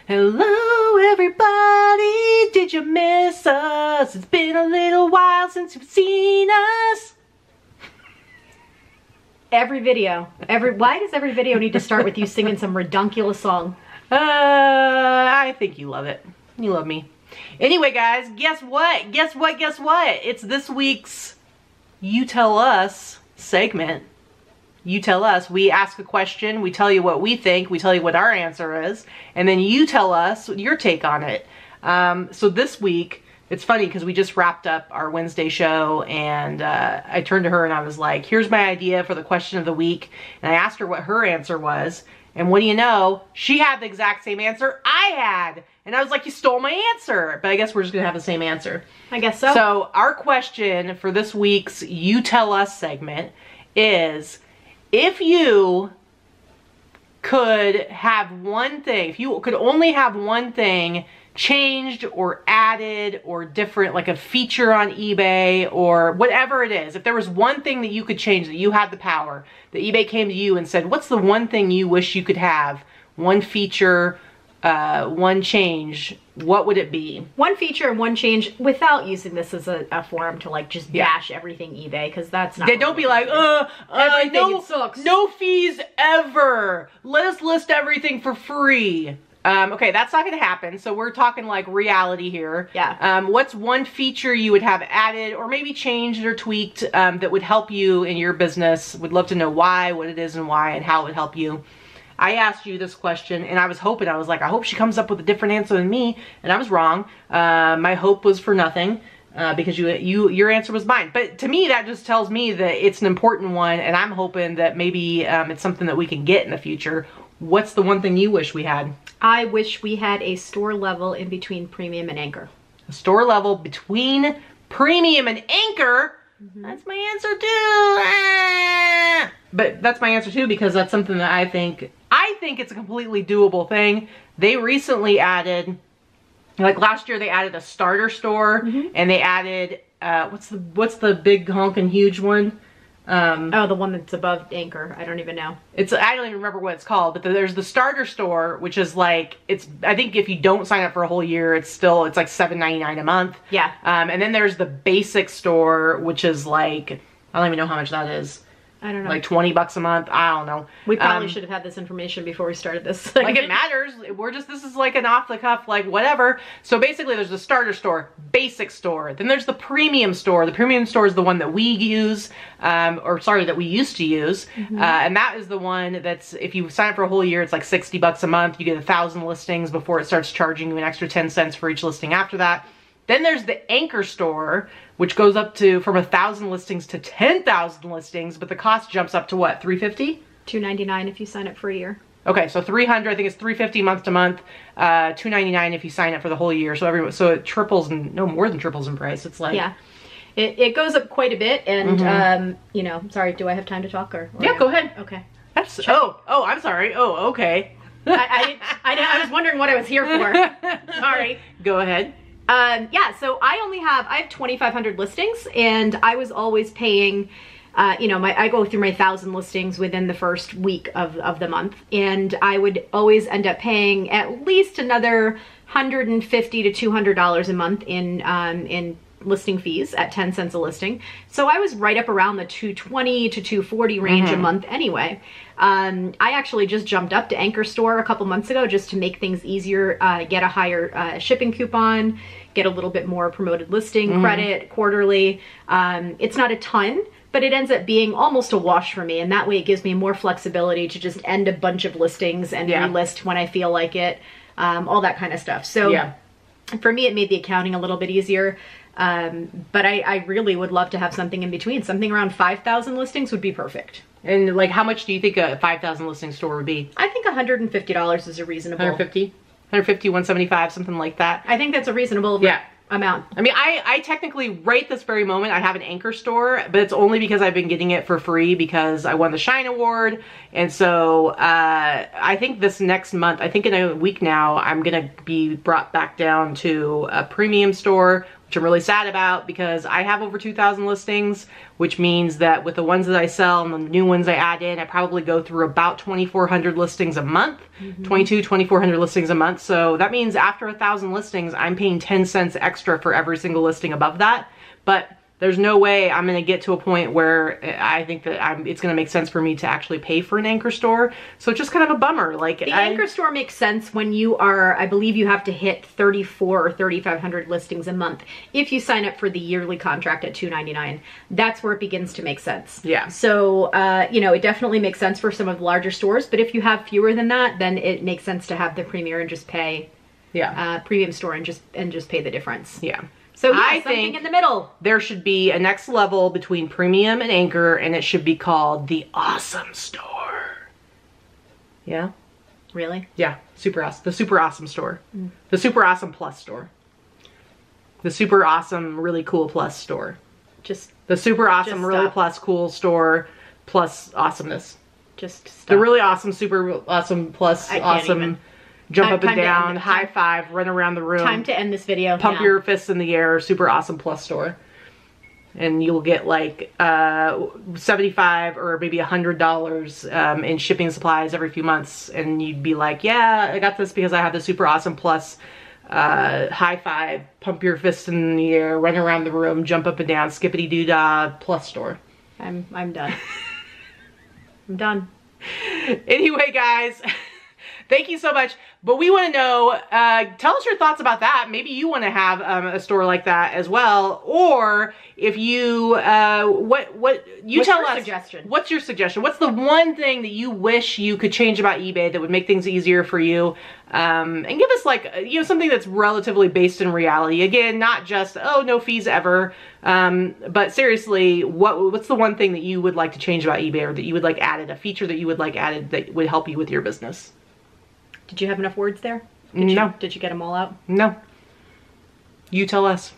Hello everybody, did you miss us? It's been a little while since you've seen us. Why does every video need to start with you singing some redunculous song? I think you love it. You love me. Anyway guys, guess what? Guess what? It's this week's You Tell Us segment. You tell us. We ask a question, we tell you what we think, we tell you what our answer is, and then you tell us your take on it. So this week, it's funny because we just wrapped up our Wednesday show, and I turned to her and I was like, here's my idea for the question of the week, and I asked her what her answer was, and what do you know? She had the exact same answer I had, and I was like, you stole my answer, but I guess we're just gonna have the same answer. I guess so. So our question for this week's You Tell Us segment is, if you could have one thing, if you could only have one thing changed or added or different, like a feature on eBay or whatever it is, if there was one thing that you could change, that you had the power, that eBay came to you and said, what's the one thing you wish you could have? One feature, one change, what would it be? One feature and one change, without using this as a forum to like just bash everything eBay, because that's not. Yeah, don't be like, everything sucks. No fees ever. Let us list everything for free. Okay, that's not gonna happen. So we're talking like reality here. Yeah. What's one feature you would have added or maybe changed or tweaked that would help you in your business? Would love to know why, what it is and why, and how it would help you. I asked you this question and I was like, I hope she comes up with a different answer than me, and I was wrong. My hope was for nothing because your answer was mine. But to me, that just tells me that it's an important one, and I'm hoping that maybe it's something that we can get in the future. What's the one thing you wish we had? I wish we had a store level in between premium and anchor. A store level between premium and anchor? Mm-hmm. That's my answer too. Ah! But that's my answer too, because that's something that I think it's a completely doable thing. They recently added, like last year they added a starter store, and they added what's the big honkin' huge one? Oh, the one that's above anchor. I don't even know. I don't even remember what it's called, but there's the starter store, which is like, I think if you don't sign up for a whole year, it's like $7.99 a month. Yeah. And then there's the basic store, which is like, I don't even know how much that is. I don't know. Like 20 bucks a month. I don't know. We probably should have had this information before we started this. Like it matters. This is like an off the cuff, like whatever. So basically there's the starter store, basic store. Then there's the premium store. The premium store is the one that we use, that we used to use. And that is the one that's, if you sign up for a whole year, it's like 60 bucks a month. You get 1,000 listings before it starts charging you an extra 10 cents for each listing after that. Then there's the anchor store, which goes up to from 1,000 listings to 10,000 listings, but the cost jumps up to what, $350? $299 if you sign up for a year. Okay, so $300. I think it's $350 month to month. $299 if you sign up for the whole year. So it triples, and no, more than triples in price. It's like, yeah, it goes up quite a bit. And you know, sorry, do I have time to talk or yeah, go ahead. Okay. That's oh, I'm sorry. Oh, okay. I was wondering what I was here for. Sorry. Go ahead. Yeah, so I have 2,500 listings, and I was always paying, I go through my 1,000 listings within the first week of the month, and I would always end up paying at least another $150 to $200 a month in listing fees at 10 cents a listing. So I was right up around the $220 to $240 range a month anyway. I actually just jumped up to Anchor Store a couple months ago just to make things easier, get a higher shipping coupon, get a little bit more promoted listing credit quarterly. It's not a ton, but it ends up being almost a wash for me, and that way it gives me more flexibility to just end a bunch of listings and relist when I feel like it, all that kind of stuff. So for me, it made the accounting a little bit easier. But I really would love to have something in between. Something around 5,000 listings would be perfect. And like, how much do you think a 5,000 listing store would be? I think $150 is a reasonable. 150, 175, something like that. I think that's a reasonable amount. I mean, I technically, right this very moment, I have an Anchor Store, but it's only because I've been getting it for free because I won the Shine Award. And so I think this next month, I think in a week now, I'm going to be brought back down to a premium store which I'm really sad about because I have over 2,000 listings, which means that with the ones that I sell and the new ones I add in, I probably go through about 2,400 listings a month, 2,400 listings a month. So that means after 1,000 listings, I'm paying 10 cents extra for every single listing above that. But there's no way I'm gonna get to a point where I think that it's gonna make sense for me to actually pay for an anchor store. So it's just kind of a bummer. Like the anchor store makes sense when you are, I believe you have to hit 3,400 or 3,500 listings a month. If you sign up for the yearly contract at $2.99, that's where it begins to make sense. Yeah. So, you know, it definitely makes sense for some of the larger stores, but if you have fewer than that, then it makes sense to have the premier and just pay, premium store and just pay the difference. Yeah. So yeah, I something think in the middle. There should be a next level between premium and anchor, and it should be called the awesome store. Yeah? Really? Yeah, super awesome. The super awesome store. The super awesome plus store. The super awesome, really cool plus store. Just the super awesome, really stop. plus cool store plus awesomeness. Just stop. The really awesome, super awesome plus awesome. Jump up and down, high five, run around the room. Time to end this video. Pump your fists in the air, super awesome plus store. And you'll get like $75 or maybe $100 in shipping supplies every few months. And you'd be like, yeah, I got this because I have the super awesome plus high five, pump your fists in the air, run around the room, jump up and down, skippity doo dah plus store. I'm done. I'm done. Anyway, guys. Thank you so much. But we want to know, tell us your thoughts about that. Maybe you want to have a store like that as well. Or if you, you tell us. Suggestion? What's your suggestion? What's the one thing that you wish you could change about eBay that would make things easier for you? And give us like, you know, something that's relatively based in reality. Again, not just, oh, no fees ever. But seriously, what's the one thing that you would like to change about eBay, or that you would like added, a feature that you would like added that would help you with your business? Did you have enough words there? No. Did you get them all out? No. You tell us.